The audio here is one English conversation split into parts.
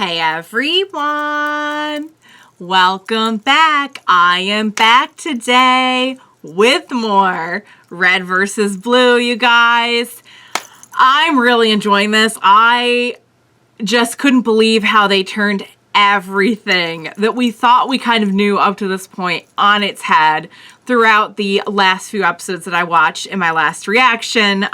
Hey everyone, welcome back. I am back today with more Red versus Blue, you guys. I'm really enjoying this. I just couldn't believe how they turned everything that we thought we kind of knew up to this point on its head throughout the last few episodes that I watched in my last reaction.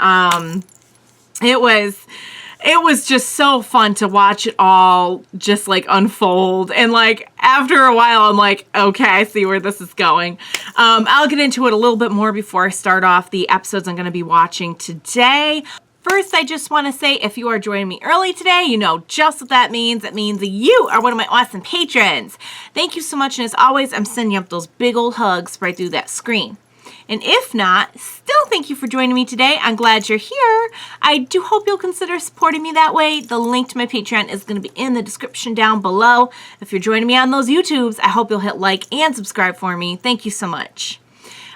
It was just so fun to watch it all just like unfold. And like after a while, I'm like, okay, I see where this is going. I'll get into it a little bit more before I start off the episodes I'm going to be watching today. First, I just want to say if you are joining me early today, you know just what that means. It means you are one of my awesome patrons. Thank you so much. And as always, I'm sending up those big old hugs right through that screen. And if not, still thank you for joining me today. I'm glad you're here. I do hope you'll consider supporting me that way. The link to my Patreon is going to be in the description down below. If you're joining me on those YouTubes, I hope you'll hit like and subscribe for me. Thank you so much.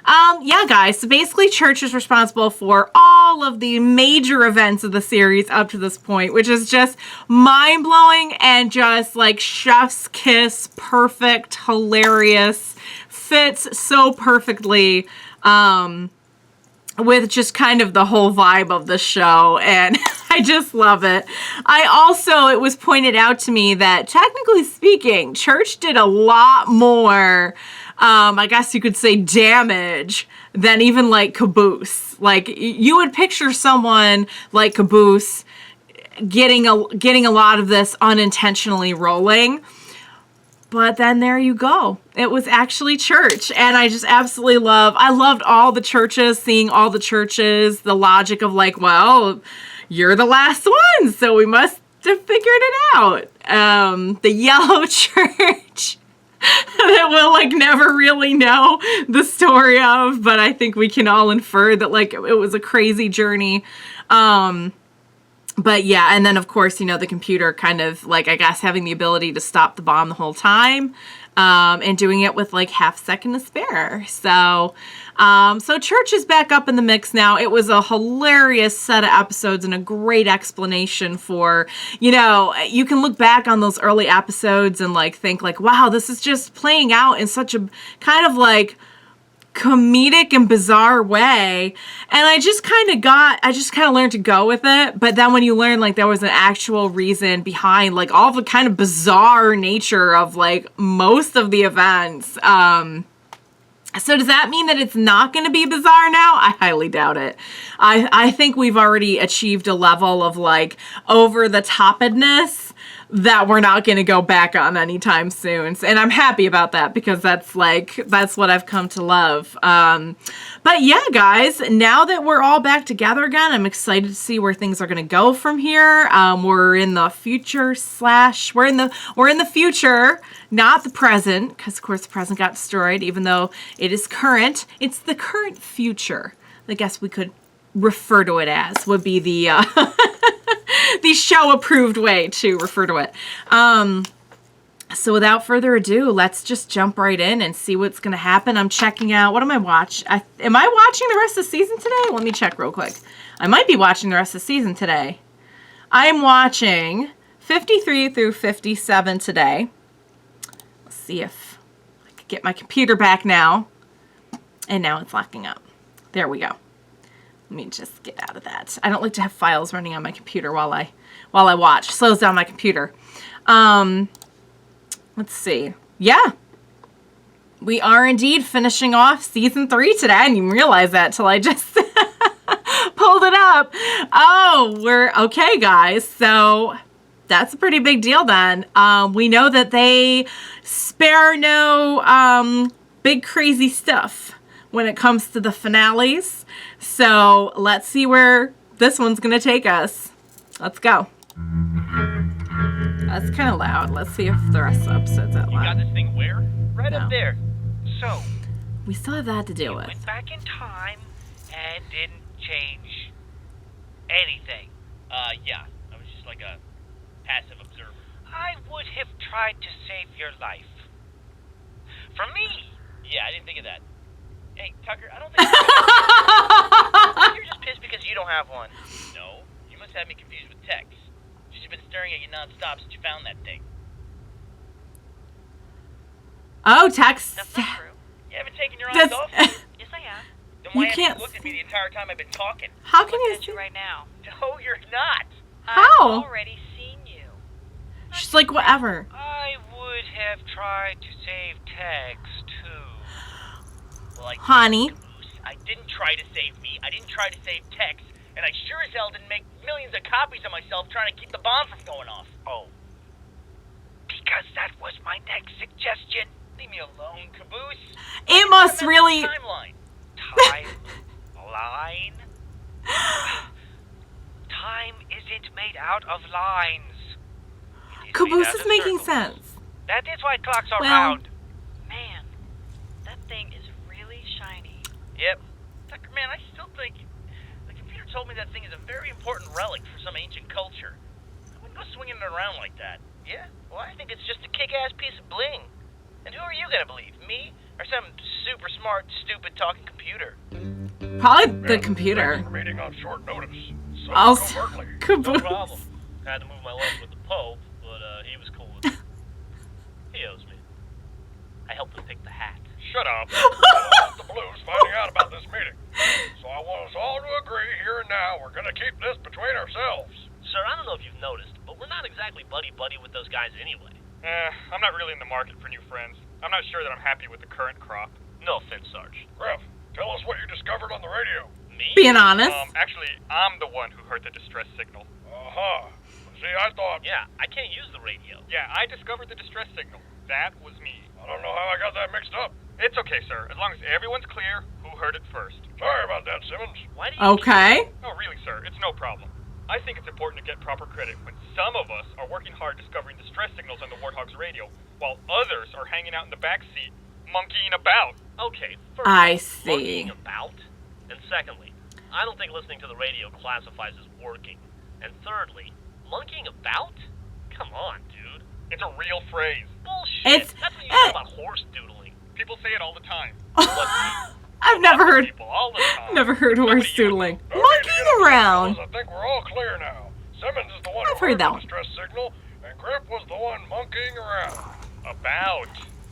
Yeah, guys, so basically Church is responsible for all of the major events of the series up to this point, which is just mind-blowing and just like chef's kiss, perfect, hilarious, fits so perfectly with just kind of the whole vibe of the show, and I just love it. It was pointed out to me that technically speaking, Church did a lot more I guess you could say damage than even like Caboose. Like you would picture someone like Caboose getting a lot of this unintentionally rolling. But then there you go. It was actually Church. And I just absolutely I loved all the churches, seeing all the churches, the logic of like, well, you're the last one, so we must have figured it out. The yellow church that we'll like never really know the story of, but I think we can all infer that like it was a crazy journey. But yeah, and then of course, you know, the computer kind of like, I guess, having the ability to stop the bomb the whole time, and doing it with like half second to spare. So Church is back up in the mix now. It was a hilarious set of episodes and a great explanation for, you know, you can look back on those early episodes and like think like, wow, this is just playing out in such a kind of like comedic and bizarre way. And I just kind of learned to go with it. But then when you learn like there was an actual reason behind like all the kind of bizarre nature of like most of the events, so does that mean that it's not going to be bizarre now? I highly doubt it. I think we've already achieved a level of like over the topedness that we're not going to go back on anytime soon. And I'm happy about that because that's what I've come to love. But yeah, guys, now that we're all back together again, I'm excited to see where things are going to go from here. We're in the future we're in the future, not the present, because of course the present got destroyed, even though it is current. It's the current future. I guess we could refer to it as would be the the show approved way to refer to it. So without further ado, let's just jump right in and see what's going to happen. I'm checking out, what am I watching? Am I watching the rest of the season today? Let me check real quick. I might be watching the rest of the season today. I'm watching 53 through 57 today. Let's see if I can get my computer back now. And now it's locking up. There we go. Let me just get out of that. I don't like to have files running on my computer while I watch. Slows down my computer. Let's see. Yeah. We are indeed finishing off season 3 today. I didn't even realize that till I just pulled it up. Oh, we're okay, guys. So that's a pretty big deal then. We know that they spare no big crazy stuff when it comes to the finales. So let's see where this one's going to take us. Let's go. That's kind of loud. Let's see if the rest of the episode's that loud. You got this thing where? Right up there. So, we still have that to deal with. Went back in time and didn't change anything. Yeah. I was just like a passive observer. I would have tried to save your life. For me! Yeah, I didn't think of that. Hey, Tucker, I don't think you're just pissed because you don't have one. No, you must have me confused with Tex. She's been staring at you nonstop since you found that thing. Oh, text. That's not true. You haven't taken your eyes That's, off? Yes, I have. Then why you haven't can't you looked at me the entire time I've been talking? how I'm can looking you at you see? right now. No, you're not. How? I've already seen you. She's like, whatever. I would have tried to save Tex, too. Well, Honey. I didn't try to save me. I didn't try to save Tex. And I sure as hell didn't make millions of copies of myself trying to keep the bomb from going off. Oh. Because that was my next suggestion. Leave me alone, Caboose. It must really... Timeline. Timeline? Time isn't made out of lines. It is Caboose made out is of making circles. sense. That is why clocks are Well- round. Man, that thing is really shiny. Yep. Tucker, man, I still think the computer told me that thing is a very important relic for some ancient culture. I wouldn't go swinging it around like that. Yeah? Well, I think it's just a kick-ass piece of bling. And who are you gonna believe? Me? Or some super smart, stupid talking computer? Probably the computer. Meeting on short notice. So Also, covertly. No Caboose. problem. I had to move my leg with the Pope, but he was cool with it. He owes me. I helped him pick the hat. Shut up. I don't want the Blues finding out about this meeting. So I want us all to agree here and now we're going to keep this between ourselves. Sir, I don't know if you've noticed, but we're not exactly buddy-buddy with those guys anyway. I'm not really in the market for new friends. I'm not sure that I'm happy with the current crop. No offense, Sarge. Griff, tell us what you discovered on the radio. Me? Being honest. Actually, I'm the one who heard the distress signal. Uh-huh. See, I thought... Yeah, I can't use the radio. Yeah, I discovered the distress signal. That was me. I don't know how I got that mixed up. It's okay, sir, as long as everyone's clear who heard it first. Sorry about that, Simmons. Why do you Okay. No, really, sir, it's no problem. I think it's important to get proper credit when some of us are working hard discovering distress signals on the Warthog's radio, while others are hanging out in the back seat, monkeying about. Okay, first, I see. monkeying about, and secondly, I don't think listening to the radio classifies as working. And thirdly, monkeying about? Come on, dude. It's a real phrase. Bullshit. It's- That's what you say about horse doodling. People say it all the time. I've never heard People all the time. never heard horse doodling. No need to get Monkeying upset, around. fellas. I think we're all clear now. Simmons is the one I've who heard that the one. distress signal, and Griff was the one monkeying around. About.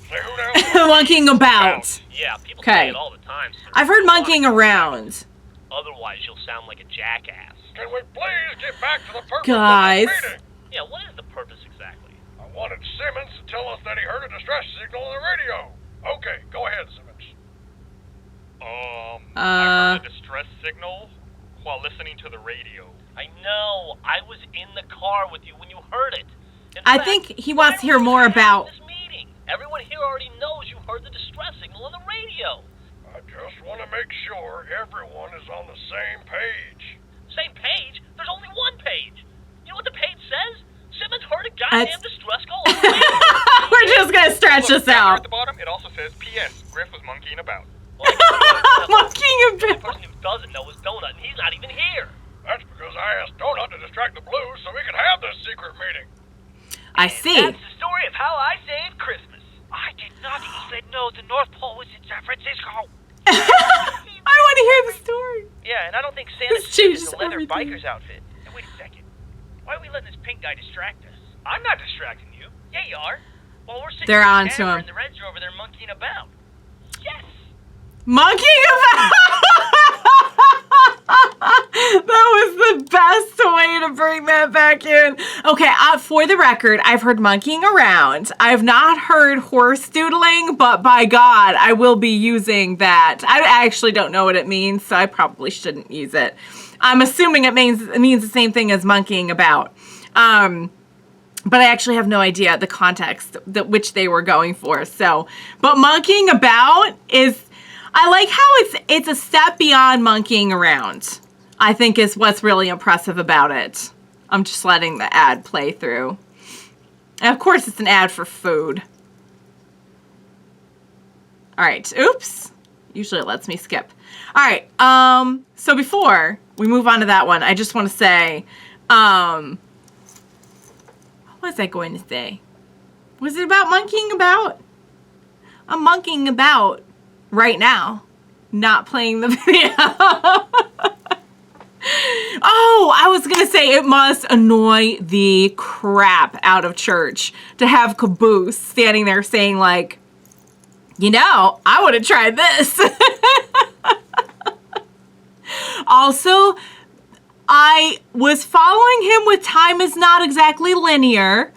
Say who now? Monkeying about. Yeah, people Okay. say it all the time, sir. I've heard monkeying around. Otherwise, you'll sound like a jackass. Can we please get back to the purpose Guys. of this meeting? Yeah, what is the purpose exactly? I wanted Simmons to tell us that he heard a distress signal on the radio. Okay, go ahead, Simmons. I heard a distress signal while listening to the radio. I know. I was in the car with you when you heard it. In I fact, think he wants to hear why more would you have about. this meeting? Everyone here already knows you heard the distress signal on the radio. I just want to make sure everyone is on the same page. Same page? There's only one page. You know what the page says? Simmons heard a goddamn distress call on the radio. We're just gonna stretch Look, this down there out. at the bottom, it also says, P.S. Griff was monkeying about. Well, I guess Monkeying the only about. person who doesn't know is Donut, and he's not even here. That's because I asked Donut to distract the Blues so we could have this secret meeting. I see. That's the story of how I saved Christmas. I did not even know the North Pole was in San Francisco. I want to hear the story. Yeah, and I don't think Santa's This suit is changes a leather everything. biker's outfit. And wait a second. Why are we letting this pink guy distract us? I'm not distracting you. Yeah, you are. While we're sitting They're in on the to camera him. and the Reds are over there monkeying about. Yes. Monkeying about. That was the best way to bring that back in. Okay, for the record, I've heard monkeying around. I've not heard horse doodling, but by God, I will be using that. I actually don't know what it means, so I probably shouldn't use it. I'm assuming it means the same thing as monkeying about. But I actually have no idea the context which they were going for. So, but monkeying about is, I like how it's a step beyond monkeying around. I think is what's really impressive about it. I'm just letting the ad play through. And of course, it's an ad for food. All right. Oops. Usually it lets me skip. All right. So before we move on to that one, I just want to say, what was I going to say? Was it about monkeying about? I'm monkeying about right now, not playing the video. Oh, Oh, I was going to say it must annoy the crap out of Church to have Caboose standing there saying like, you know, I would have tried this. Also, I was following him with time is not exactly linear.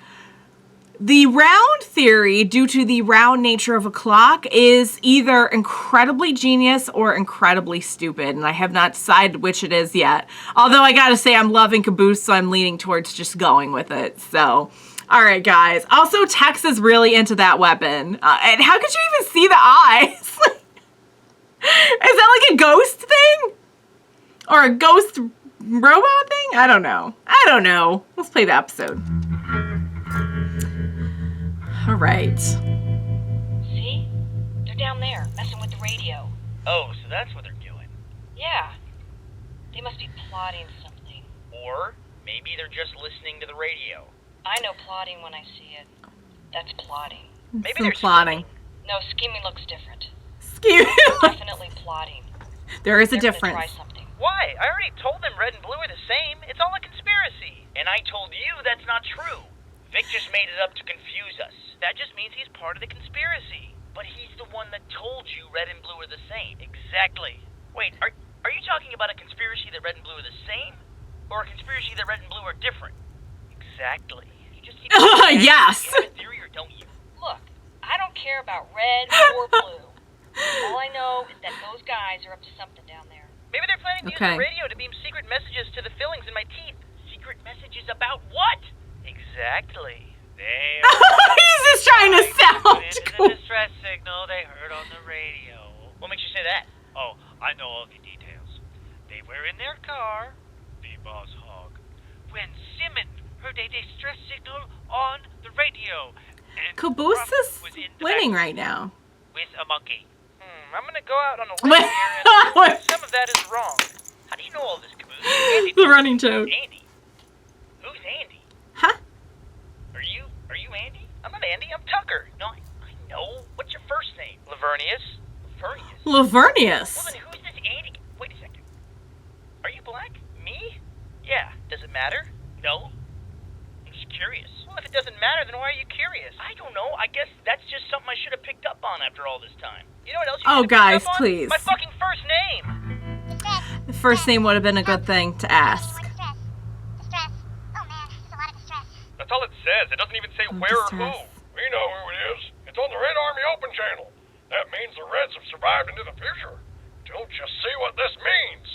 The round theory, due to the round nature of a clock, is either incredibly genius or incredibly stupid, and I have not decided which it is yet. Although I gotta say, I'm loving Caboose, so I'm leaning towards just going with it. So, all right, guys. Also, Tex is really into that weapon. And how could you even see the eyes? Is that like a ghost thing? Or a ghost robot thing? I don't know. Let's play the episode. All right. See? They're down there, messing with the radio. Oh, so that's what they're doing. Yeah. They must be plotting something. Or maybe they're just listening to the radio. I know plotting when I see it. That's plotting. Maybe Some they're plotting. No, scheming looks different. Scheming. Definitely plotting. There is a They're gonna difference. try something. Why? I already told them red and blue are the same. It's all a conspiracy. And I told you that's not true. Vic just made it up to confuse us. That just means he's part of the conspiracy. But he's the one that told you red and blue are the same. Exactly. Wait, are you talking about a conspiracy that red and blue are the same? Or a conspiracy that red and blue are different? Exactly. You just keep Yes. You have a theory or don't you? Look, I don't care about red or blue. All I know is that those guys are up to something down there. Maybe they're planning to use Okay. the radio to beam secret messages to the fillings in my teeth. Secret messages about what? Exactly. They He's just trying to sound This cool. is a distress signal they heard on the radio. What makes you say that? Oh, I know all the details. They were in their car, the boss hog, when Simmons heard a distress signal on the radio. And Caboose Ruff is was in the winning back right now. with a monkey. I'm gonna go out on a limb here and some of that is wrong. How do you know all this, Caboose? Andy, The running joke. Andy. Who's Andy? Huh? Are you Andy? I'm not Andy, I'm Tucker. No, I know. What's your first name? Lavernius? Lavernius? Well, Lavernius. then who's this Andy? Wait a second. Are you black? Me? Yeah. Does it matter? No. I'm just curious. Well, if it doesn't matter, then why are you curious? I don't know. I guess that's just something I should have picked up on after all this time. You know what else you Oh, should have picked guys, up on? please. My fucking first name. The first name would have been a good thing to ask. That's all it says. It doesn't even say Oh, where or who. distress. We know who it is. It's on the Red Army Open channel. That means the Reds have survived into the future. Don't you see what this means?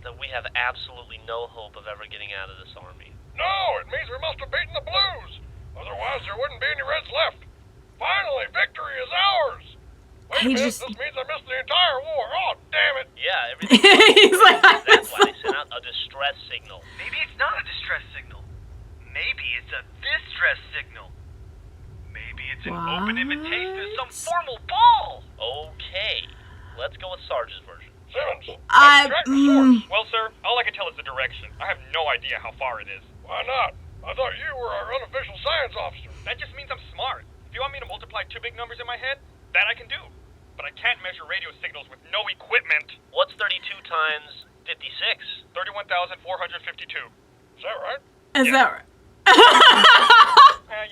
That we have absolutely no hope of ever getting out of this army. No, it means we must have beaten the Blues. Otherwise, there wouldn't be any Reds left. Finally, victory is ours. Wait a He minute, just- this means I missed the entire war. Oh, damn it. Yeah, everything. He's like, That's why they sent out a distress signal. Maybe it's not a distress signal. Maybe it's a distress signal. Maybe it's an open invitation to some formal ball. Okay, let's go with Sarge's version. Simmons, I- let's track the source. Well, sir, all I can tell is the direction. I have no idea how far it is. Why not? I thought you were our unofficial science officer. That just means I'm smart. If you want me to multiply two big numbers in my head, that I can do. But I can't measure radio signals with no equipment. What's 32 times 56? 31,452. Is that right? Is that right?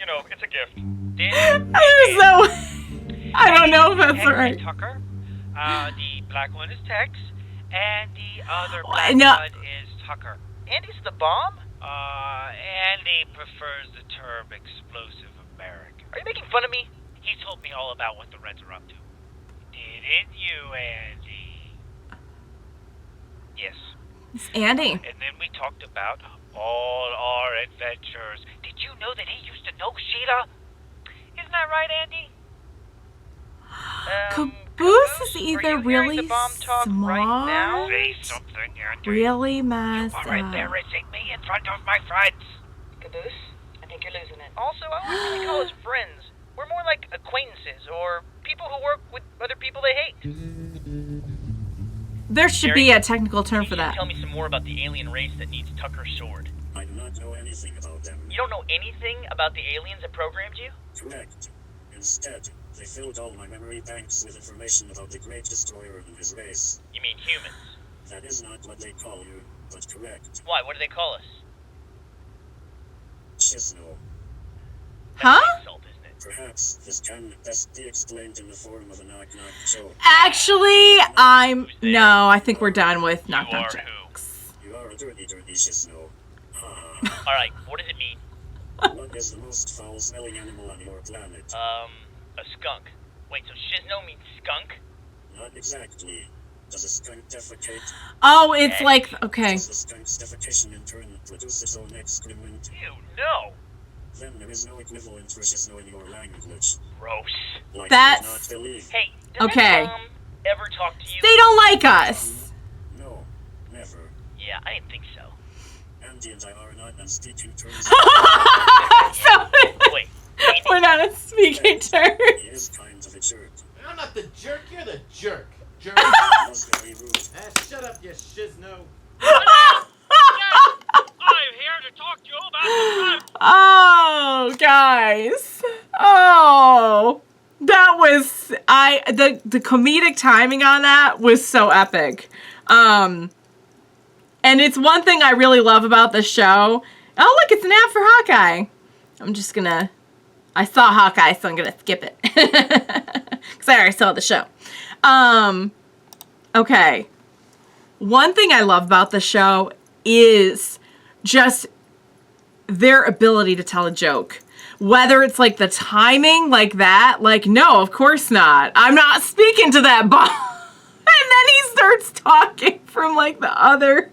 You know, it's a gift. So, I don't know if that's Henry right. Tucker. The black one is Tex, and the other Oh, black no. one is Tucker. Andy's the bomb? Andy prefers the term explosive America. Are you making fun of me? He told me all about what the Reds are up to. Didn't you, Andy? Yes. It's Andy. And then we talked about all our adventures. Did you know that he used to know Sheila? Isn't that right, Andy? Caboose is are either you hearing really the bomb talk right now? smart, Say something, Andy. really messed You are up. embarrassing me in front of my friends. Caboose, I think you're losing it. Also, I wouldn't really call us friends. We're more like acquaintances or people who work with other people they hate. There should be a technical term for Can you that. tell me some more about the alien race that needs Tucker's sword? I do not know anything about them. You don't know anything about the aliens that programmed you? Correct. Instead, they filled all my memory banks with information about the Great Destroyer and his race. You mean humans? That is not what they call you. but correct. Why? What do they call us? Shizno. Huh? Insult, isn't it? Perhaps this can best be explained in the form of a knock-knock joke. Actually, no, I think we're done with knock You knock are who? jokes. You are a dirty Shizno. All right. What does it mean? What is the most foul-smelling animal on your planet? A skunk. Wait, so Shizno means skunk? Not exactly. Does a skunk defecate? Oh, it's like, okay. Does the skunk's defecation in turn produce its own excrement? Ew, no. Then there is no equivalent for Shizno in your language. Gross. Like That's- you would not believe. Hey, does Okay. my mom ever talk to you? They don't like us. No, never. Yeah, I didn't think so. Andy and I are not on speaking terms. So, Wait. we're not on speaking terms. He is kind of a jerk. I'm not the jerk, you're the jerk. Jerk. He was very rude. Shut up, you shizno. I'm here to talk to you about the Oh, guys. Oh. That was the comedic timing on that was so epic. And it's one thing I really love about the show. Oh, look, it's an ad for Hawkeye. I saw Hawkeye, so I'm gonna skip it. Because I already saw the show. Okay. One thing I love about the show is just their ability to tell a joke. Whether it's like the timing like that, like, no, of course not. I'm not speaking to that bomb. And then he starts talking from like the other,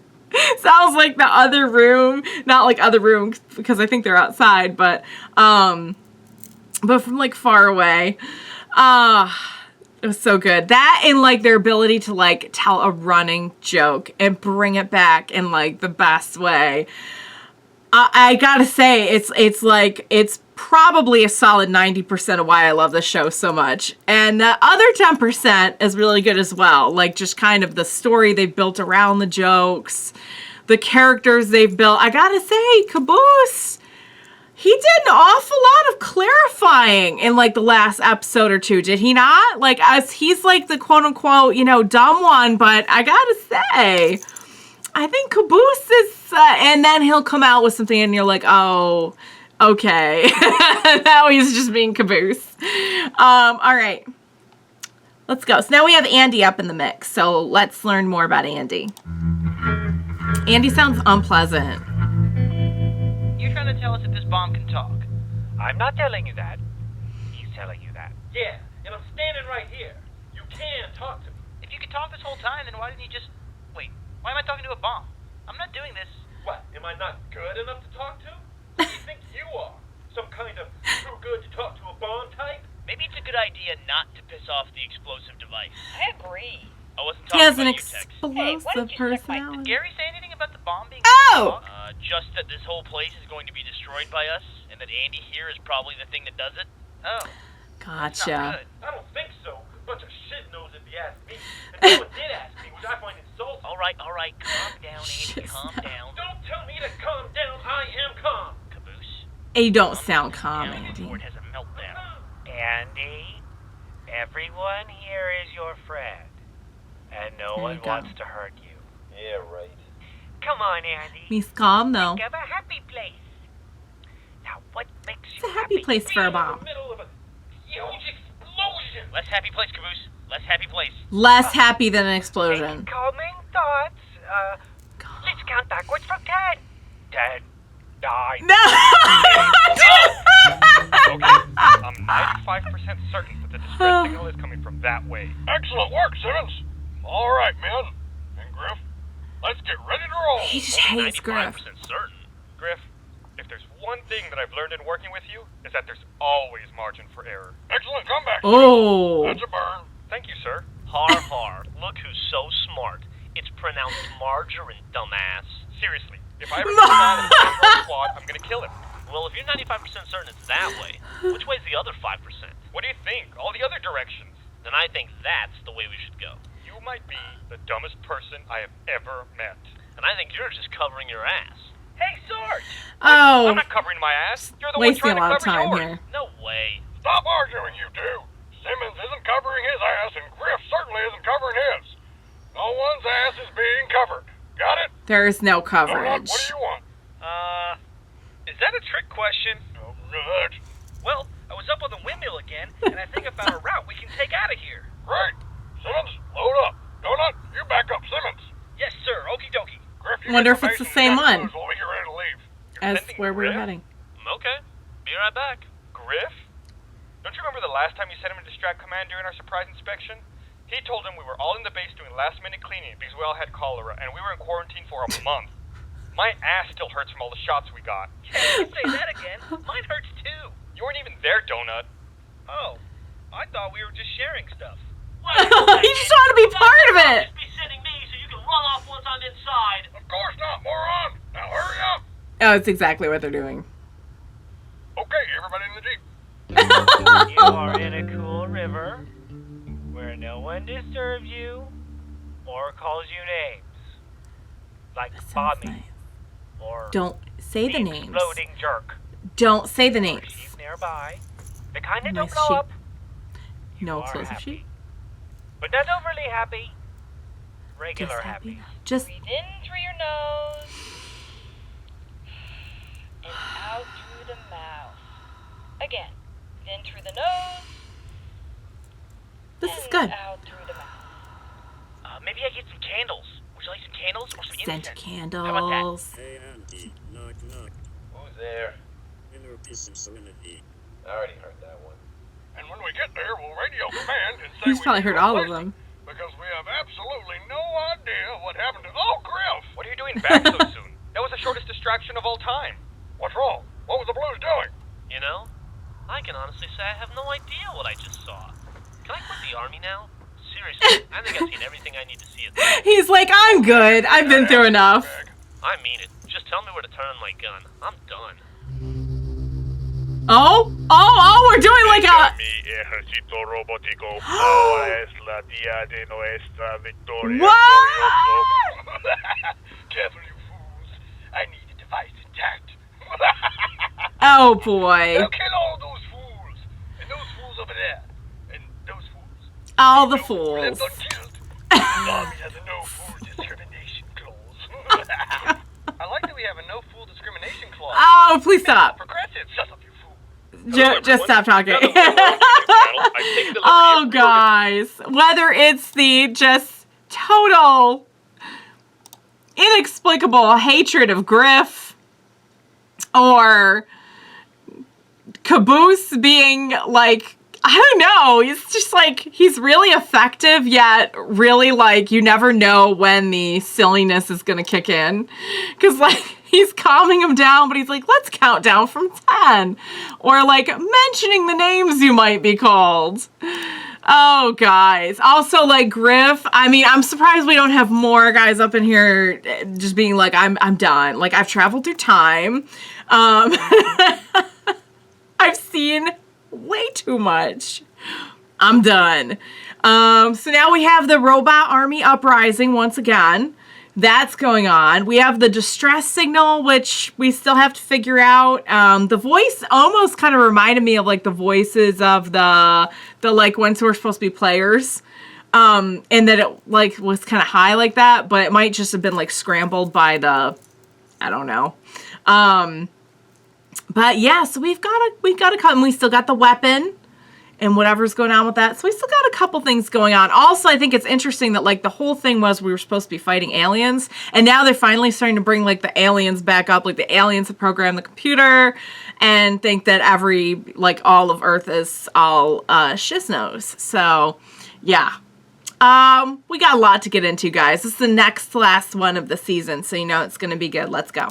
sounds like the other room. Not like other room because I think they're outside, but from like far away. It was so good. That and like their ability to like tell a running joke and bring it back in like the best way. I gotta say, it's probably a solid 90% of why I love this show so much. And the other 10% is really good as well. Like just kind of the story they've built around the jokes, the characters they've built. I gotta say, Caboose, he did an awful lot of clarifying in like the last episode or two, did he not? Like, as he's like the quote unquote, dumb one, but I gotta say, I think Caboose is, and then he'll come out with something and you're like, oh, okay. Now he's just being Caboose. All right. Let's go. So now we have Andy up in the mix. So let's learn more about Andy. Andy sounds unpleasant. You're trying to tell us that this bomb can talk. I'm not telling you that. He's telling you that. Yeah, and I'm standing right here. You can talk to me. If you could talk this whole time, then why didn't you just... Wait, why am I talking to a bomb? I'm not doing this. What, am I not good enough to talk to? Who do you think you are? Some kind of too good to talk to a bomb type? Maybe it's a good idea not to piss off the explosive device. I agree. I wasn't He talking has an about you, Tex. Hey, why explosive don't you suck my- personality. Did Gary say anything about the bomb being... Oh! Just that this whole place is going to be destroyed by us, and that Andy here is probably the thing that does it? Oh, that's not Gotcha. good. I don't think so. A bunch of shit knows if you ask me. And no one did ask me, which I find insulting. All right, calm down, Andy, Shit. calm down. Don't tell me to calm down. I am calm. Caboose. You don't sound calm, down Andy. before it has a meltdown. Andy, everyone here is your friend, and no There one you go. wants to hurt you. Yeah, right. Come on, Andy. He's calm though. Think of a happy place. Now, what makes It's you a happy place for a In bomb. the middle of a huge explosion. Less happy place, Caboose. Less happy place. Less happy than an explosion. Calming thoughts. Let's count backwards from 10. 10, 9. No! Okay, I'm 95% certain that the distress signal is coming from that way. Excellent work, Simmons. All right, men. And Griff, let's get ready to roll. He just hates 95% Griff. Certain. Griff, if there's one thing that I've learned in working with you, is that there's always margin for error. Excellent comeback. Oh. That's a burn. Thank you, sir. Har har. Look who's so smart. It's pronounced margarine, dumbass. Seriously, if I ever get involved in a squad, I'm gonna kill him. Well, if you're 95% certain it's that way, which way's the other 5%? What do you think? All the other directions. Then I think that's the way we should go. You might be the dumbest person I have ever met. And I think you're just covering your ass. Hey, Sarge! Oh. I'm not covering my ass. You're the one Wasting trying a lot to of cover time yours. here. No way. Stop arguing, you two. Simmons isn't covering his ass, and Griff certainly isn't covering his. No one's ass is being covered. Got it? There's no Donut, coverage. what do you want? Is that a trick question? Oh, good. Well, I was up on the windmill again, and I think I found a route we can take out of here. Great. Simmons, load up. Donut, you back up Simmons. Yes, sir. Okie dokie. Griff, you Wonder get if it's the information same and one. clues while we get ready to leave. As sending where we were Griff? heading. Okay. Be right back. Griff? Don't you remember the last time you sent him to distract command during our surprise inspection? He told him we were all in the base doing last-minute cleaning because we all had cholera, and we were in quarantine for a month. My ass still hurts from all the shots we got. Yeah, you say that again. Mine hurts too. You weren't even there, Donut. Oh, I thought we were just sharing stuff. He just wanted to be part of it. Just be sending me so you can run off once I'm inside. Of course not, moron. Now hurry up. Oh, it's exactly what they're doing. Okay, everybody in the Jeep. You are in a cool river where no one disturbs you or calls you names. Like That sounds Bobby nice. or Don't say the names. Exploding Jerk. Don't say the Or names. sheep nearby. The kind that Nice don't blow sheep. up. You No are explosive happy. sheep. But not overly happy. Regular Just happy. happy. Just Breathe in through your nose and out through the mouth. Again, in through the nose this is and good. out through the mouth. Maybe I get some candles. Would you like some candles or some Scent incense? candles. Hey, Auntie. Knock, knock. Who's there? Inner peace and serenity. I already heard that one. And when we get there, we'll radio command and say He's we probably need heard to all of replace them. it, because we have absolutely no idea what happened to... Oh, Griff! What are you doing back so soon? That was the shortest distraction of all time. What's wrong? What was the Blues doing? You know, I can honestly say I have no idea what I just saw. Can I quit the army now? Seriously, I think I've seen everything I need to see at this. He's like, I'm good. I've been through enough. I mean it. Just tell me where to turn my gun. I'm done. Oh, we're doing like a... Mi ejército robótico ahora es la día de nuestra victoria. What? Careful, you fools. I need the device intact. Oh, boy. Now kill all those fools. And those fools over there. And those fools. All the No fools. left unkilled. The army has a no fool discrimination clause. I like that we have a no fool discrimination clause. Oh, please stop. Progressive. Shut up, you fool. Just stop talking. I've taken the liberty Oh, of guys. Whether it's the just total inexplicable hatred of Griff or Caboose being like, I don't know, he's just like, he's really effective, yet really like, you never know when the silliness is gonna kick in. Because like, he's calming him down, but he's like, let's count down from 10. Or like, mentioning the names you might be called. Oh, guys. Also, like, Griff, I mean, I'm surprised we don't have more guys up in here just being like, I'm done. Like, I've traveled through time. I've seen way too much. I'm done. So now we have the robot army uprising once again. That's going on. We have the distress signal, which we still have to figure out. The voice almost kind of reminded me of like the voices of the like ones who were supposed to be players. And that it like was kind of high like that, but it might just have been like scrambled by the, I don't know. But yeah, so we got a cut, and we still got the weapon and whatever's going on with that. So we still got a couple things going on. Also, I think it's interesting that like the whole thing was we were supposed to be fighting aliens, and now they're finally starting to bring like the aliens back up, like the aliens have programmed the computer and think that all of Earth is all shiznose. So yeah. We got a lot to get into, guys. This is the last one of the season, so you know it's gonna be good. Let's go.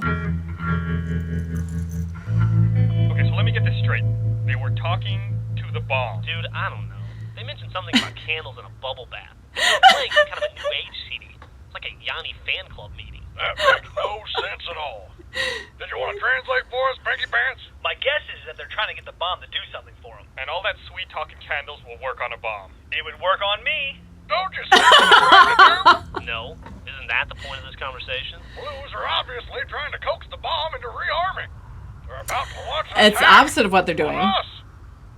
Okay, so let me get this straight. They were talking to the bomb. Dude, I don't know. They mentioned something about candles and a bubble bath. They were playing some kind of a new age CD. It's like a Yanni fan club meeting. That makes no sense at all. Did you want to translate for us, Pinky Pants? My guess is that they're trying to get the bomb to do something for them. And all that sweet talking candles will work on a bomb. It would work on me. Don't you see what they're trying to do? No, isn't that the point of this conversation? Blues are obviously trying to coax the bomb into rearming. They're about to launch an It's the attack opposite of what they're doing. on us.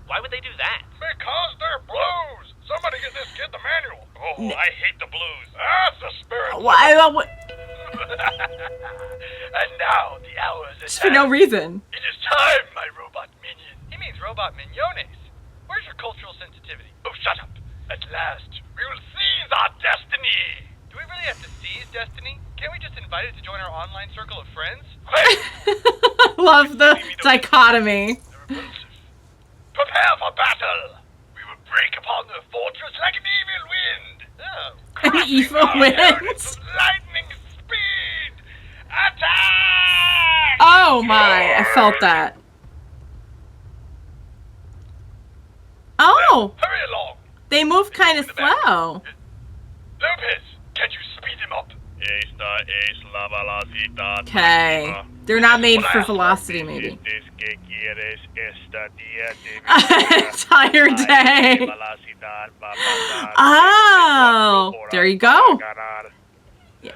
Why would they do that? Because they're blues. Somebody get this kid the manual. Oh, I hate the blues. That's the spirit. Why? And now the hours is Just for no reason. It is time, my robot minion. He means robot mignones. Where's your cultural sensitivity? Oh, shut up. At last, we will seize our destiny. Do we really have to seize Destiny? Can't we just invite it to join our online circle of friends? Love the dichotomy. Prepare for battle. We will break upon the fortress like an evil wind. Oh. An evil wind. Lightning speed. Attack! Oh my, I felt that. Oh, Hurry along. they move kind of slow. Lopez, can you speed him up? Okay, they're not made for velocity, maybe. Entire day. Oh, there you go. Yeah.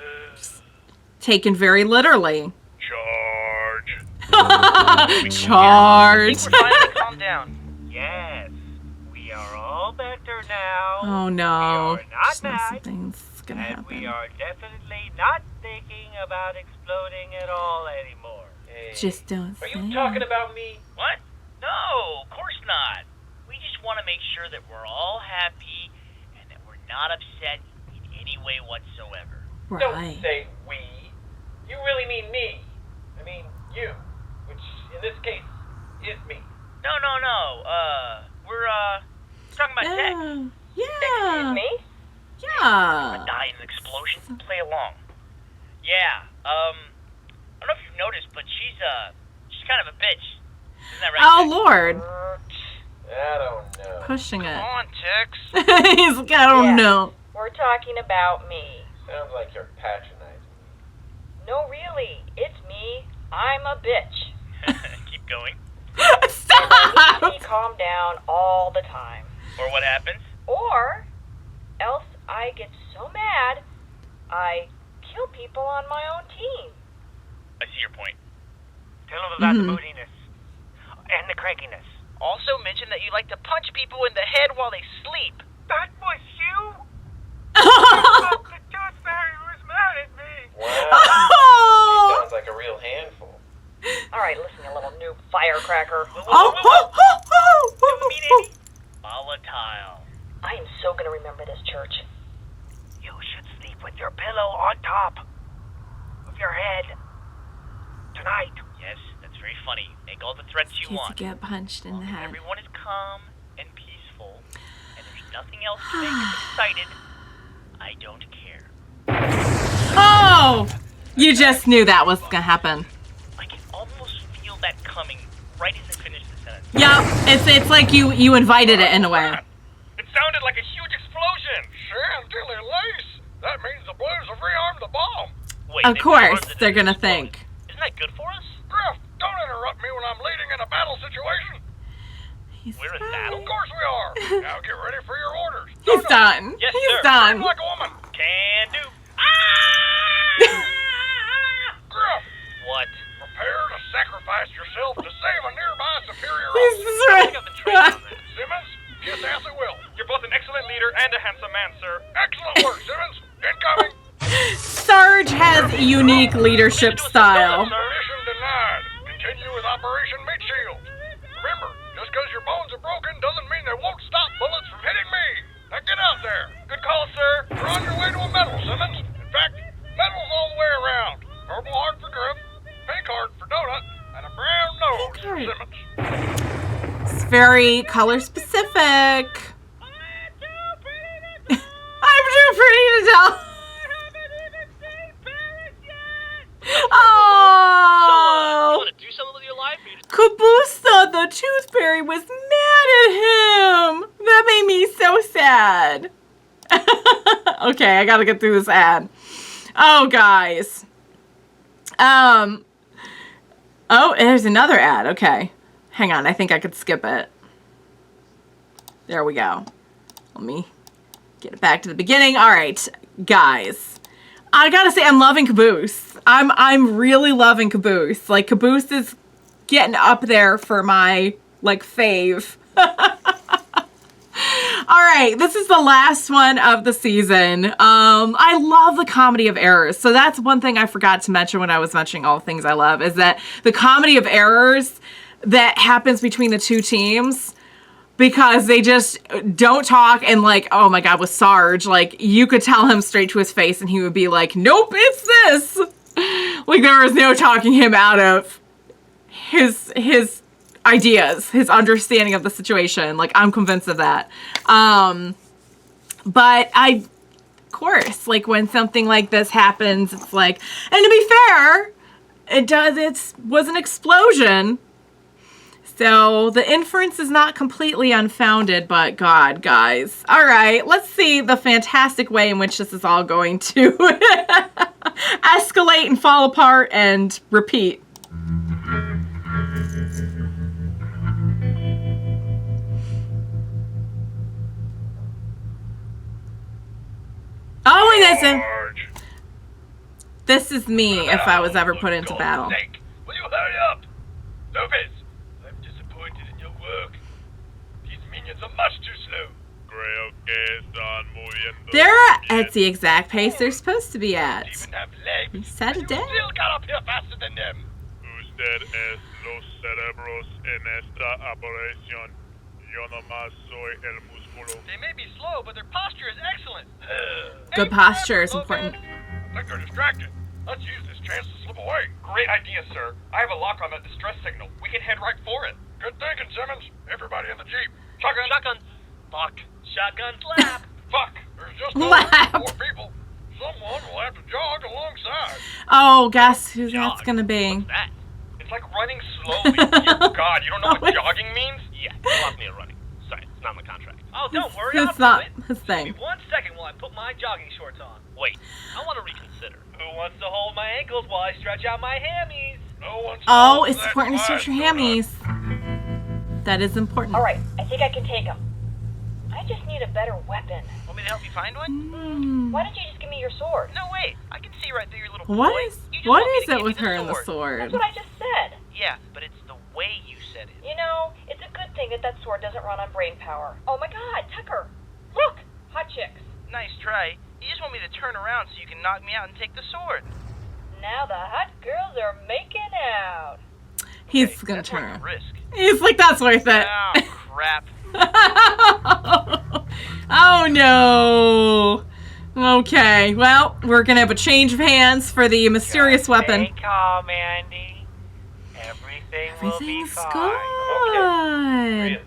Taken very literally. Charge. Charge. We're finally calmed down. Yes, we are all better now. Oh no. We are not Just know mad, something's gonna and we happen. are definitely not thinking about exploding at all anymore. Just don't Are say you it. talking about me? What? No, of course not. We just want to make sure that we're all happy and that we're not upset in any way whatsoever. Don't Right. say we. You really mean me. I mean you, which in this case is me. No. We're talking about Tex. Yeah. Me? Yeah. Die in an explosion. Play along. Yeah. I don't know if you've noticed, but she's kind of a bitch. Isn't that right? Oh Tex? Lord. I don't know. Pushing Come it. on, Tex. He's like, I don't Yeah. know. We're talking about me. Sounds like you're patronizing me. No, really. It's me. I'm a bitch. Keep going. Stop. Me calm down all the time. Or what happens? Or else I get so mad, I kill people on my own team. I see your point. Tell them about Mhm. the moodiness and the crankiness. Also mention that you like to punch people in the head while they sleep. That was you? The tooth fairy was mad at me. Wow. Oh. Sounds like a real handful. All right, listen, you little noob firecracker. Volatile. I am so gonna remember this church. You should sleep with your pillow on top of your head tonight. Yes, that's very funny. Make all the threats you Kids want. get punched in the head. Everyone is calm and peaceful, and there's nothing else to make us excited. I don't care. Oh! You just knew that was gonna happen. I can almost feel that coming right as I finish the sentence. Yep, it's like you invited it in a way. It sounded like a huge explosion. Chantilly lace. That means the Blues have rearmed the bomb. Wait, Of they course, rearmed it they're as gonna an explosion. think. Isn't that good for us? Griff, don't interrupt me when I'm leading in a battle situation. He's We're in fine. battle? Of course we are. Now get ready for your orders. He's done. Yes, He's sir. done. Like a woman. Can do. Griff, What? prepare to sacrifice yourself to save a nearby superior This officer. is I think I've been trained right. on that. Simmons, kiss ass at will. You're both an excellent leader and a handsome man, sir. Excellent work, Simmons. Incoming. Sarge has a unique leadership style. Mission denied. Continue with Operation Meat Shield. Remember, just because your bones are broken doesn't mean they won't stop bullets from hitting me. Now get out there. Good call, sir. You're on your way to a medal, Simmons. In fact, medals all the way around. Purple heart for Griff, pink heart for Donut, and a brown nose for Pink Simmons. It's very color specific. I'm too pretty to tell. Oh. You want to do something with your life? Or you just Caboose thought the Tooth Fairy was mad at him. That made me so sad. Okay, I gotta get through this ad. Oh, guys. Oh, there's another ad. Okay. Hang on, I think I could skip it. There we go. Let me get it back to the beginning. All right, guys. I gotta say, I'm loving Caboose. I'm really loving Caboose. Like, Caboose is getting up there for my, like, fave. All right, this is the last one of the season. I love the comedy of errors. So that's one thing I forgot to mention when I was mentioning all the things I love, is that the comedy of errors that happens between the two teams, because they just don't talk. And like, oh my God, with Sarge, like you could tell him straight to his face and he would be like, nope, it's this. Like there was no talking him out of his ideas, his understanding of the situation. Like I'm convinced of that. But of course, like when something like this happens, it's like, and to be fair, it was an explosion. So the inference is not completely unfounded, but God, guys. All right, let's see the fantastic way in which this is all going to escalate and fall apart and repeat. Oh, and that's him. This is me if I was ever put into battle. Will you hurry up? Lopez, I'm disappointed in your work. These minions are much too slow. They're at the exact pace they're supposed to be at. Even have legs. We said it did. Still got up here faster than them. Usted es los cerebros en esta operación. Yo nomás soy el músculo. They may be slow, but their posture is excellent. Good posture is important. I think they're distracted. Let's use this chance to slip away. Great idea, sir. I have a lock on that distress signal. We can head right for it. Good thinking, Simmons. Everybody in the Jeep. Shotgun. Shotgun. Fuck. Shotgun slap. Fuck. There's just Lap. 4 people. Someone will have to jog alongside. Oh, guess who that's gonna be? What's that? It's like running slowly. Dear God, you don't know what jogging means? Yeah, you lost me at running. Sorry, it's not my contract. Oh, don't worry. I'll That's do not it. his Give thing. me 1 second while I put my jogging shorts on. Wait, I want to reconsider. Who wants to hold my ankles while I stretch out my hammies? No one's Oh, falling it's for that important to stretch your class, hammies. That is important. Alright, I think I can take him. I just need a better weapon. Want me to help you find one? Why don't you just give me your sword? No, wait. I can see right through your little What boy. is You just what want me is to it give with you her and the That's sword? what I just said. Yeah, but it's the way you said it. You know, it's a good thing that sword doesn't run on brain power. Oh my God, Tucker! Look! Hot chicks. Nice try. You just want me to turn around so you can knock me out and take the sword. Now the hot girls are making out. He's Hey, gonna that's turn worth the around. risk. He's like, that's worth it. Oh, crap. Oh no. Okay, well, we're gonna have a change of hands for the mysterious weapon. Stay calm, Andy. Everything will be Everything's fine. good. Really,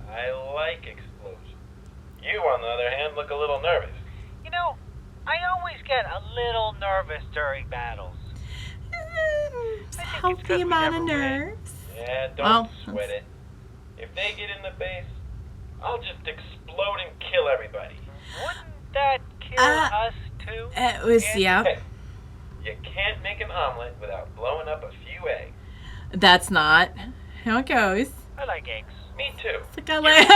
I like explosions. You, on the other hand, look a little nervous. You know, I always get a little nervous during battles. Healthy amount of nerves. Yeah, don't Well, sweat it. If they get in the base, I'll just explode and kill everybody. Wouldn't that kill us too? It was, yeah. Hey, you can't make an omelet without blowing up a few eggs. That's not how it goes. I like eggs. Me too. It's like I like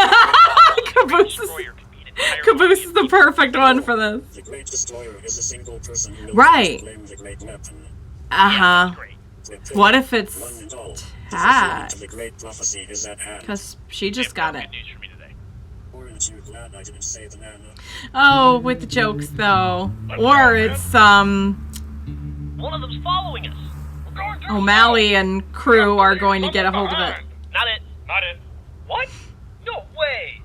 Caboose is the perfect one for this. The Great Destroyer is a single person who knows Right. how to claim the great weapon. Uh-huh. The What if it's one and all, the Tad? fulfillment of the great prophecy is at hand. Because she just got it. Good news for me today. Aren't you glad I didn't say the man? Oh, with the jokes though. Or it's One of them's following us. We're going through O'Malley and crew are going to get a hold of it. Not it. Not it. What? No way.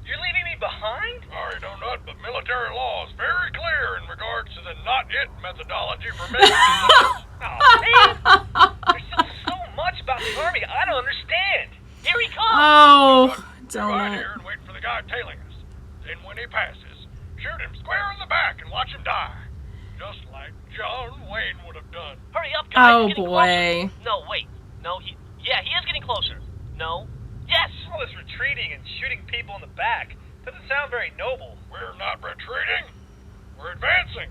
You're leaving me behind? Sorry, Donut, but military law is very clear in regards to the not it methodology for making decisions. Oh, man. There's still so much about the Army I don't understand. Here he comes. Oh, Stay right here donut. and wait for the guy tailing us. Then when he passes, shoot him square in the back and watch him die. Just like John Wayne would have done. Hurry up, guys. Oh He's getting boy. closer. No, wait. No, he is getting closer. No. Yes. All this retreating and shooting people in the back doesn't sound very noble. We're not retreating. We're advancing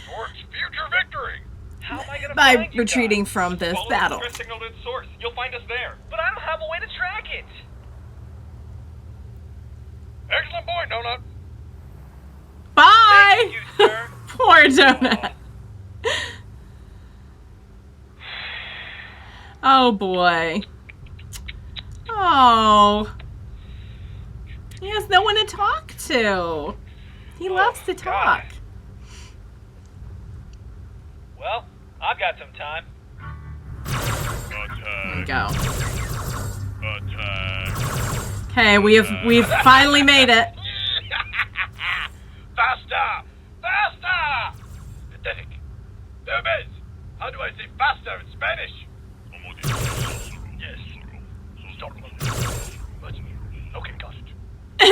towards future victory. How am I going to By find you retreating guys? from this Follow battle. the distress signal to its source. You'll find us there. But I don't have a way to track it. Excellent point, Donut. Bye! Thank you, sir. Poor donut. Oh boy. Oh. He has no one to talk to. He loves to talk. Well, I've got some time. There we go. Attack. Okay, we've finally made it. Faster! Faster! Pathetic. Lopez, how do I say faster in Spanish? Yes. Stop. What? Okay, got it.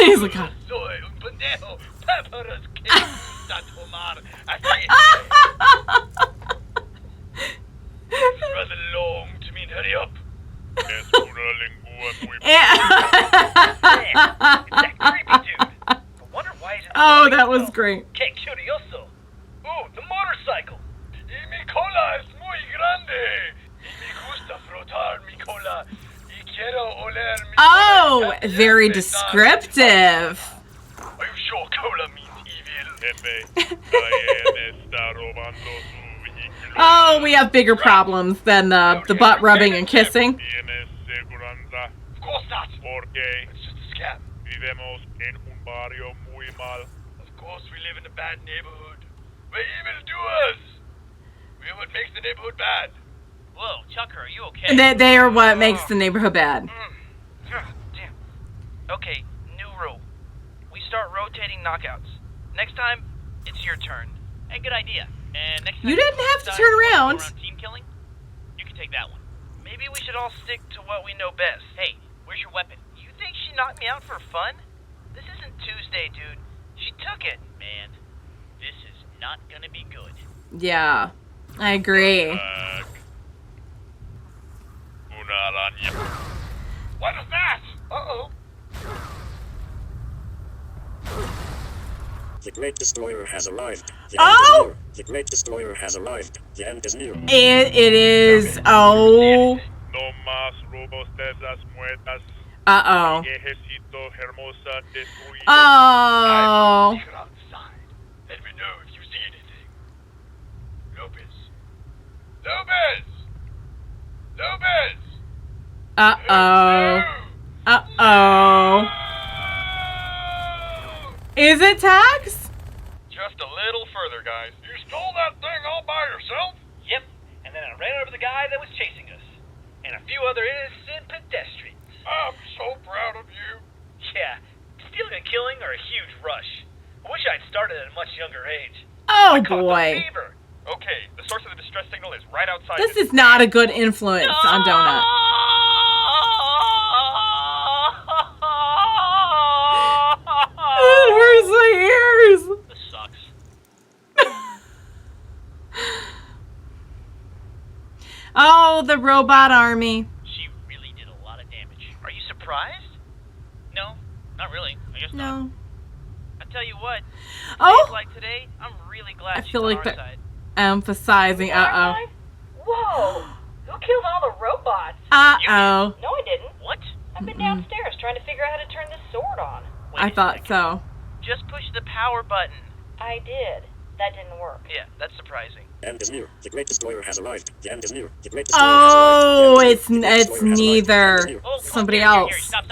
He's like, "God." Soy un pendejo. Peppers que gusta tomar. Así It's rather long to mean hurry up. Es una lengua muy That creepy dude. I wonder why he's in the Oh, building that was still. great. Que curioso. Ooh, the motorcycle. Y mi cola es muy grande. Y me gusta frotar mi cola. Y quiero oler mi Oh, cola. very descriptive. Are you sure cola means evil? Jefe, Diane está robando su vehículo. Oh, we have bigger problems than the butt rubbing and kissing. ¿Tienes seguridad? Of course not. Porque It's just a scam. vivimos en un barrio muy mal. Of course we live in a bad neighborhood. We're evildoers. We're what makes the neighborhood bad. Whoa, Chucker, are you okay? They are what makes the neighborhood bad. Damn. Okay, new rule. We start rotating knockouts. Next time, it's your turn. Hey, good idea. And next time You didn't have to decide turn you wanna around. go team killing, you can take that one. Maybe we should all stick to what we know best. Hey, where's your weapon? You think she knocked me out for fun? This isn't Tuesday, dude. She took it. Man, this is not gonna be good. Yeah, I agree. Attack. Una araña. What is that? Uh-oh. The Great Destroyer has arrived. The Oh! end is near. The Great Destroyer has arrived. The end is near. It is. Oh. No más robos de las muertas. Uh-oh. Ejército hermosa destruido. Oh. Get outside. Let me know if you see anything. Lopez. Lopez! Lopez! Uh-oh. Uh-oh. Is it Tax? Just a little further, guys. You stole that thing all by yourself? Yep, and then I ran over the guy that was chasing us. And a few other innocent pedestrians. I'm so proud of you. Yeah, stealing and killing are a huge rush. I wish I'd started at a much younger age. Oh, Caught the boy. fever. Okay, the source of the distress signal is right outside. This is not a good influence on Donut. It hurts my ears. This sucks. Oh, the robot army. She really did a lot of damage. Are you surprised? No, not really. I guess not. No. I tell you what, days Oh, like today, I'm really glad I she's feel on like our that- side. emphasizing. Uh-oh. Whoa! Who killed all the robots? Uh-oh. No, I didn't. What? I've been downstairs trying to figure out how to turn this sword on. Wait I a thought second. so. Just push the power button. I did. That didn't work. Yeah, that's surprising. The end is near. The Great Destroyer has arrived. The end is near. The Great Destroyer has Oh, arrived. The end is near. it's The Great it's Destroyer has arrived. The end is neither. near. Oh, Somebody here, else. Stop.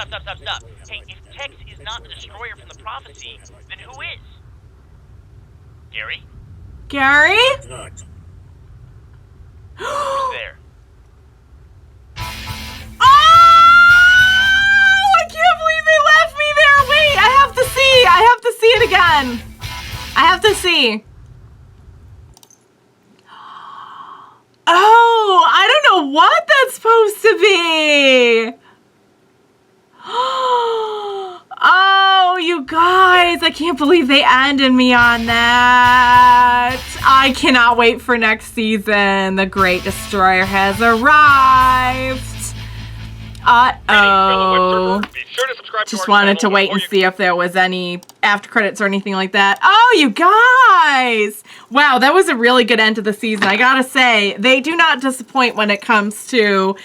Hey, if Tex is not the destroyer from the prophecy, then who is? Gary? Gary? Knock. Who's there? Oh! I can't believe they left me there. Wait, I have to see. I have to see it again. I have to see. Oh, I don't know what that's supposed to be. Oh, you guys, I can't believe they ended me on that. I cannot wait for next season. The Great Destroyer has arrived. Uh-oh. Be sure to subscribe to Just our wanted channel to wait before and you- see if there was any after credits or anything like that. Oh, you guys! Wow, that was a really good end to the season. I gotta say, they do not disappoint when it comes to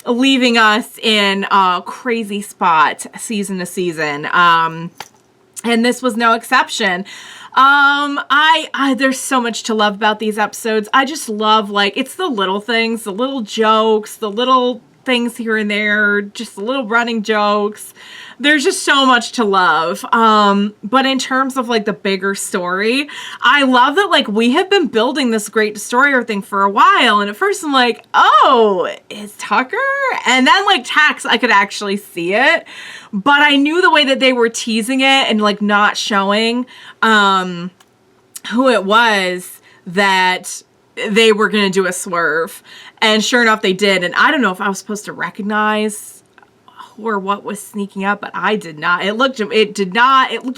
leaving us in a crazy spot season to season. And this was no exception. There's so much to love about these episodes. I just love, like, it's the little things, the little jokes, the little things here and there, just little running jokes. There's just so much to love. But in terms of like the bigger story, I love that like we have been building this Great Destroyer thing for a while. And at first I'm like, oh, is Tucker? And then like Tex, I could actually see it. But I knew the way that they were teasing it and like not showing who it was, that they were going to do a swerve. And sure enough, they did. And I don't know if I was supposed to recognize who or what was sneaking up, but I did not. It looked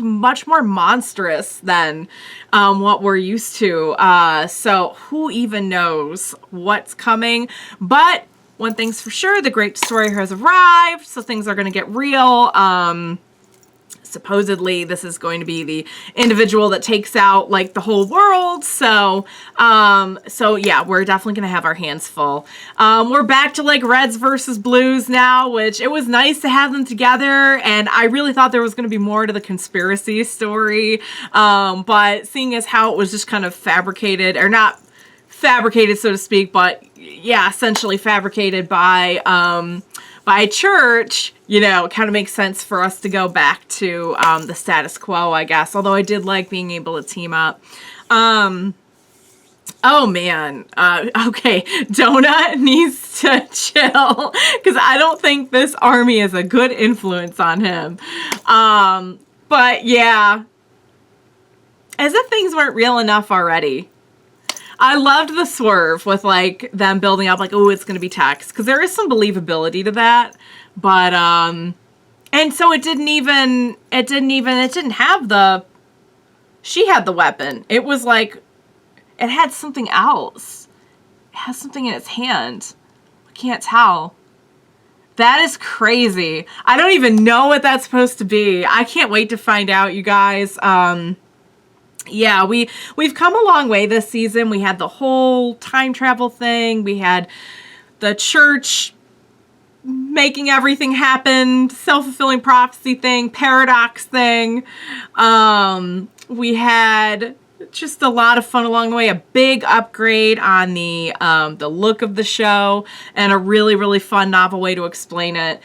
much more monstrous than what we're used to. So who even knows what's coming? But one thing's for sure, the Great Destroyer has arrived, so things are going to get real. Supposedly this is going to be the individual that takes out like the whole world. So yeah, we're definitely gonna have our hands full. We're back to like Reds versus Blues now, which it was nice to have them together. And I really thought there was gonna be more to the conspiracy story. But seeing as how it was just kind of fabricated, or not fabricated, so to speak, but yeah, essentially fabricated by Church, you know, it kind of makes sense for us to go back to the status quo, I guess. Although I did like being able to team up. Oh man. Okay, Donut needs to chill because I don't think this army is a good influence on him. But yeah, as if things weren't real enough already. I loved the swerve with like them building up like, oh, it's going to be Tex, because there is some believability to that. But, and so it didn't have the, she had the weapon. It was like, it had something else. It has something in its hand. I can't tell. That is crazy. I don't even know what that's supposed to be. I can't wait to find out, you guys. Yeah, we've come a long way this season. We had the whole time travel thing. We had the Church making everything happen, self-fulfilling prophecy thing, paradox thing. We had just a lot of fun along the way. A big upgrade on the look of the show, and a really, really fun novel way to explain it.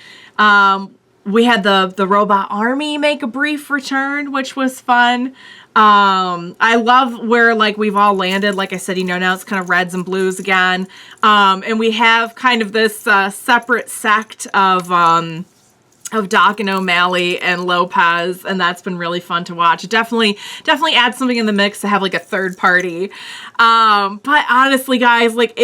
We had the robot army make a brief return, which was fun. I love where like we've all landed. Like I said, you know, now it's kind of Reds and Blues again. And we have kind of this separate sect of Doc and O'Malley and Lopez, and that's been really fun to watch. It definitely adds something in the mix to have like a third party. But honestly, guys, like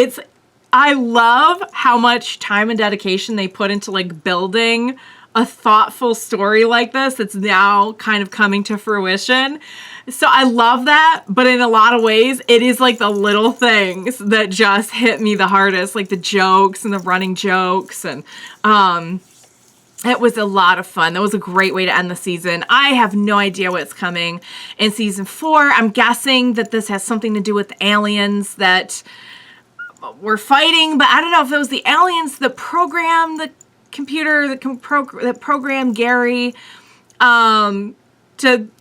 I love how much time and dedication they put into like building a thoughtful story like this that's now kind of coming to fruition. So I love that, but in a lot of ways, it is like the little things that just hit me the hardest, like the jokes and the running jokes. And it was a lot of fun. That was a great way to end the season. I have no idea what's coming in season 4. I'm guessing that this has something to do with the aliens that we're fighting, but I don't know if it was the aliens that programmed the computer that programmed Gary to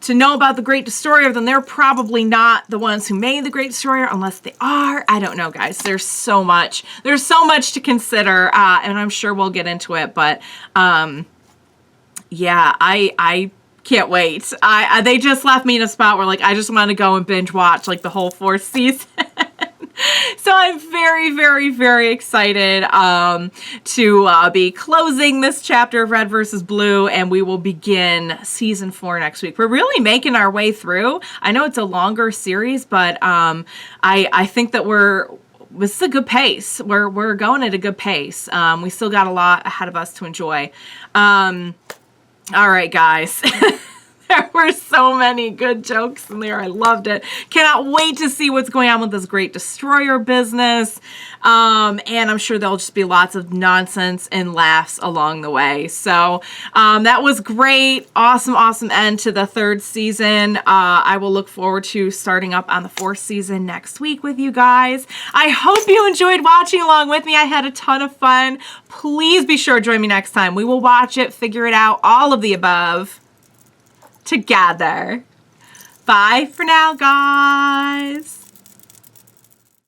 know about the Great Destroyer. Then they're probably not the ones who made the Great Destroyer, unless they are. I don't know, guys. There's so much to consider, and I'm sure we'll get into it. But yeah, I can't wait. They just left me in a spot where like I just want to go and binge watch like the whole 4th season. So I'm very, very, very excited to be closing this chapter of Red versus Blue, and we will begin season 4 next week. We're really making our way through. I know it's a longer series, but I think that this is a good pace. We're going at a good pace. We still got a lot ahead of us to enjoy. All right, guys. There were so many good jokes in there. I loved it. Cannot wait to see what's going on with this Great Destroyer business. And I'm sure there'll just be lots of nonsense and laughs along the way. So that was great. Awesome end to the 3rd season. I will look forward to starting up on the 4th season next week with you guys. I hope you enjoyed watching along with me. I had a ton of fun. Please be sure to join me next time. We will watch it, figure it out, all of the above together. Bye for now, guys.